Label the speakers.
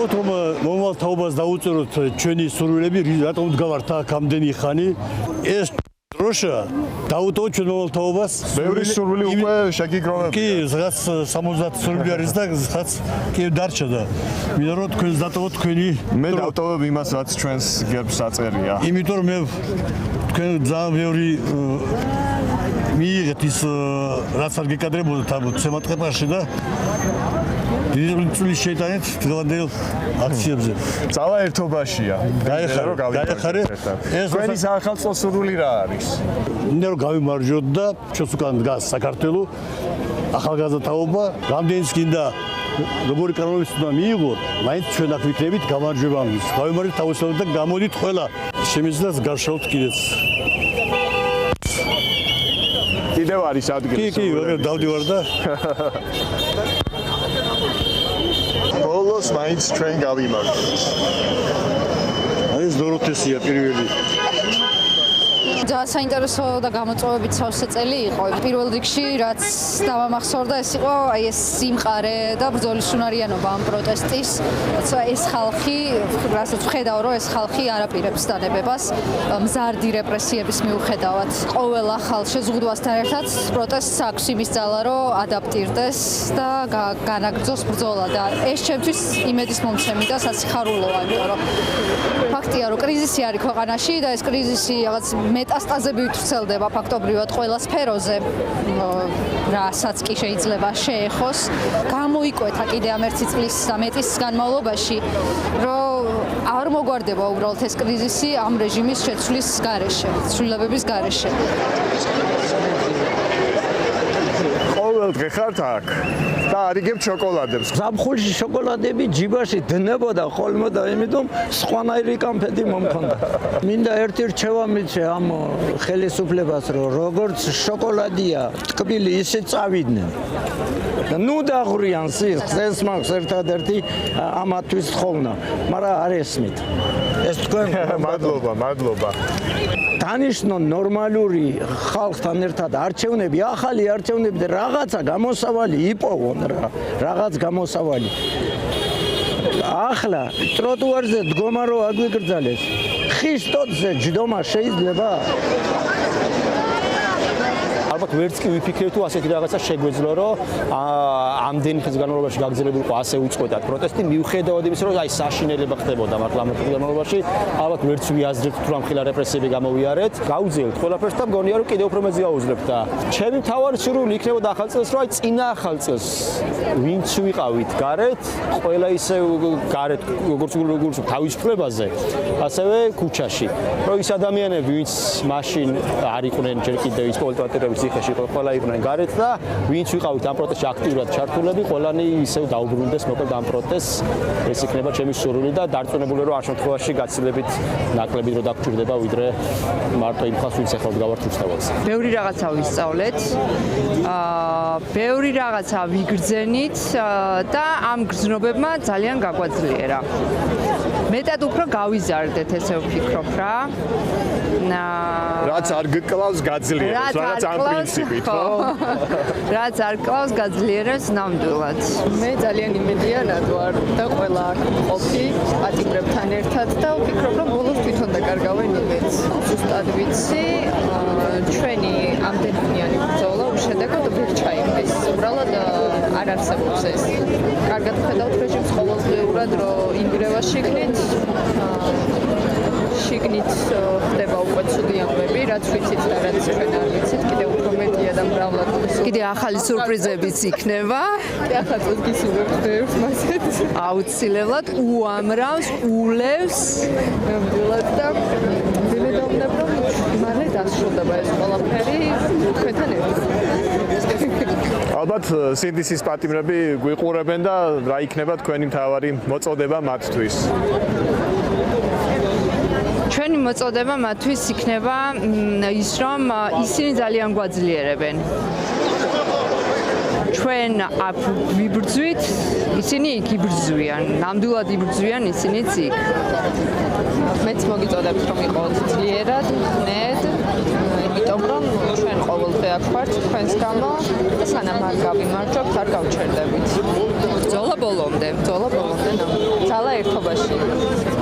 Speaker 1: ვიტყოთ რომ მომავალ თაობას დაუწეროთ ჩვენი სურვილები, რატომ დგავართ აქ ამდენი ხანი. ეს დროშა დაუტოვოთ ჩვენ მომავალ თაობას.
Speaker 2: ბევრი სურვილი უკვე შეგიგროვებია.
Speaker 1: კი, რაღაც 70 სურვილი არის და რაღაც კი დარჩა და მინდა რომ თქვენს დატოვოთ თქვენი.
Speaker 2: მე დავტოვებ იმას, რაც ჩვენს გერბს აწერია.
Speaker 1: იმიტომ რომ მე თქვენ ძალიან ბევრი მიიღეთ ის რაც არ გეკადრებოდათ ამ ცემატყეპაში და დიდი შეიტანეთ დღევანდელ აქციებზე.
Speaker 2: ძალა ერთობაშია.
Speaker 1: გაიხარე.
Speaker 2: ეს ჩვენი სახელმწიფო სურვილი რა არის?
Speaker 1: მინდა რომ გავიმარჯვოთ და ჩვენს უკან დგას საქართველო, ახალგაზრდა თაობა, რამდენიც გინდა როგორი კანონიც უნდა მიიღოთ, მაინც ჩვენ აქ ვიქნებით გამარჯვება ამის. გავიმარჯვეთ თავისუფლად და გამოდით ყველა შემიძლიათ გარშავთ კიდეც.
Speaker 2: კიდევ არის ადგილი.
Speaker 1: კი, დავდივარ და
Speaker 2: ბოლოს მაინც ჩვენ გავიმარჯვეთ.
Speaker 1: ეს დოროთესია პირველი.
Speaker 3: ძალიან საინტერესო და გამოწვევებით სავსე წელი იყო. პირველ რიგში რაც დავამახსოვრდა ეს იყო ეს სიმყარე და ბრძოლის უნარიანობა ამ პროტესტის. ეს ხალხი, რასაც ვხედავ, რომ ეს ხალხი არაპირებს დანებებას მზარდი რეპრესიების მიუხედავად. ყოველ ახალ შეზღუდვასთან ერთად პროტესტს აქვს იმის ძალა, რომ ადაპტირდეს და განაგრძოს ბრძოლა და ეს ჩემთვის იმედის მომცემი და სასიხარულოა, იმიტომ რომ ფაქტია, რომ კრიზისი არის ქვეყანაში და ეს კრიზისი რაღაც მეტასტაზებით ვრცელდება ფაქტობრივად ყველა სფეროზე, რასაც კი შეიძლება შეეხოს. გამოიკვეთა კიდე ამ 1 წლის და მეტის განმავლობაში, რომ არ მოგვარდება უბრალოდ ეს კრიზისი ამ რეჟიმის შეცვლის გარეშე, ცვლილებების გარეშე.
Speaker 2: დღე ხართ აქ და არიგებთ შოკოლადებს.
Speaker 4: ზაფხულში შოკოლადები ჯიბაში დნებოდა ხოლმე და იმიტომ სხვანაირი კამფეტი მომქონდა. მინდა ერთი რჩევა მიცე ამ ხელისუფლებას, რომ როგორც შოკოლადია ტკბილი, ისე წავიდნენ. და ნუ დაღვრიან სისხლს, ეს მაქვს ერთადერთი ამათვის ხოვნა, მაგრამ არ ესმით. ეს თქვენ
Speaker 2: მადლობა.
Speaker 4: დანიშნო ნორმალური ხალხთან ერთად არჩევნები, ახალი არჩევნები და რაღაცა გამოსავალი იპოვონ რა, რაღაც გამოსავალი. ახლა ტროტუარზე დგომა რო აგვიკრძალეს. ხის ტოტზე ჯდომა შეიძლება?
Speaker 5: ალბათ ვერც კი ვიფიქრე თუ ასეთი რაღაცა შეგვეძლო, რომ ამდენი ხნის განმავლობაში გაგრძელებულიყო ასე უწყვეტად პროტესტი, მიუხედავად იმისა, რომ აი საშინელება ხდებოდა მართლა ამ განმავლობაში, ალბათ ვერც ვიაზრებთ თუ რამხილა რეპრესიები გამოვიარეთ, გავუძიებთ ყველაფერს და მგონია რომ კიდევ უფრო მეც გაუძლებთ და ჩემი მთავარი სურვილი იქნებოდა ახალ წელს, რომ აი წინა ახალ წელს ვინც ვიყავით გარეთ, ყველა ისე გარეთ როგორც თავისუფლებაზე, ასევე ქუჩაში, რომ ის ადამიანები, ვინც მაშინ არ იყვნენ ჯერ კიდევ ის პოლიტიკოსები ციხეში ყველა იყვნენ გარეთ და ვინც ვიყავით ამ პროტესტში აქტიურად ჩართულები, ყველანი ისევ დაუბრუნდეს მოკლედ ამ პროტესტს. ეს იქნება ჩემი სურვილი და დარწმუნებული რომ ამ შემთხვევაში გაცილებით ნაკლები დრო დაგჭირდება ვიდრე მარტო იმ ხალხს ვინც ახლა გავართ რუსთაველს.
Speaker 6: ბევრი რაღაცა ვისწავლეთ, ბევრი რაღაცა ვიგრძენით და ამ გრძნობებმა ძალიან გაგვაძლიერა. მეტად უფრო გავიზარდეთ, ესე ვფიქრობ რა.
Speaker 2: რაც არ გკლავს გაძლიერებს, რაც ამ პრინციპით, ხო?
Speaker 6: რაც არ გკლავს გაძლიერებს ნამდვილად.
Speaker 7: მე ძალიან იმედიანად ვარ და ყველა აქ ყოფი პატიმრებთან ერთად და ვფიქრობ, რომ ბოლოს თვითონ დაკარგავენ იმედს. ზუსტად ვიცი, ჩვენი ამდენხნიანი ბრძოლა უშედეგოდ ვერ ჩაიმდეს. უბრალოდ არ არსებობს ეს. კარგად ხედავთ რეჟიმს ყოველდღიურად, რომ ინგრევა შიგნით ხდება უკვე ცუდი ამბები, რაც ვიცით და რაც ჩვენ არ ვიცით, კიდევ უფრო მეტია და მრავლად.
Speaker 6: კიდე ახალი სურპრიზებიც იქნება.
Speaker 7: ახლა წელს გისურვებთ ბევრს მასეთ.
Speaker 6: აუცილებლად უამრავს, ულევს
Speaker 7: ნამდვილად და ვიმედოვნებ, რომ მალე დასრულდება ეს ყველაფერი თქვენთან ერთად.
Speaker 2: ალბათ სინდისის პატიმრები გვიყურებენ და რა იქნება თქვენი მთავარი მოწოდება მათთვის?
Speaker 6: ჩვენი მოწოდება მათთვის იქნება ის, რომ ისინი ძალიან გვაძლიერებენ. ჩვენ აქ ვიბრძვით, ისინი იქ იბრძვიან, ნამდვილად იბრძვიან ისინიც იქ.
Speaker 7: მეც მოგიწოდებთ, რომ იყოთ ძლიერად, ნედ, იმიტომ რომ ჩვენ ყოველდღე აქ ვართ თქვენს გამო და სანამ არ გავიმარჯვებთ, არ გავჩერდებით.
Speaker 6: ბრძოლა ბოლომდე.
Speaker 7: გამოვიდნენ ამ ძალა ერთობაში.